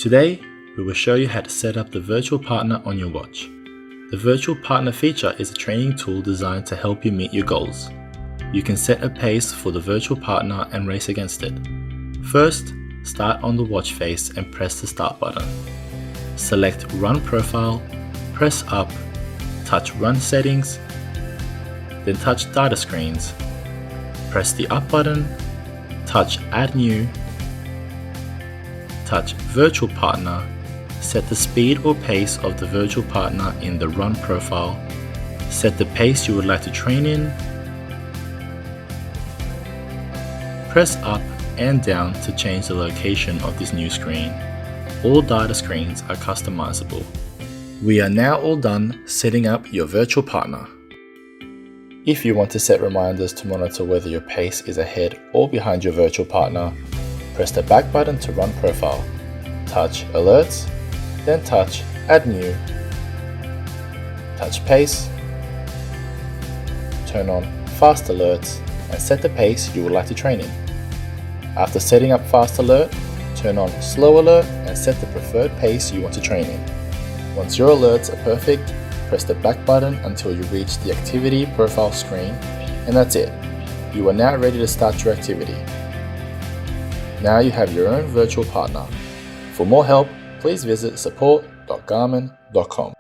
Today, we will show you how to set up the virtual partner on your watch. The virtual partner feature is a training tool designed to help you meet your goals. You can set a pace for the virtual partner and race against it. First, start on the watch face and press the start button. Select Run Profile, press up, touch Run Settings, then touch Data Screens. Press the up button, touch Add New, touch Virtual Partner, set the speed or pace of the virtual partner in the Run Profile, set the pace you would like to train in, press up and down to change the location of this new screen. All data screens are customizable. We are now all done setting up your virtual partner. If you want to set reminders to monitor whether your pace is ahead or behind your virtual partner, press the back button to Run Profile, touch Alerts, then touch Add New, touch Pace, turn on Fast Alerts and set the pace you would like to train in. After setting up Fast Alert, turn on Slow Alert and set the preferred pace you want to train in. Once your alerts are perfect, press the back button until you reach the activity profile screen, and that's it. You are now ready to start your activity. Now you have your own virtual partner. For more help, please visit support.garmin.com.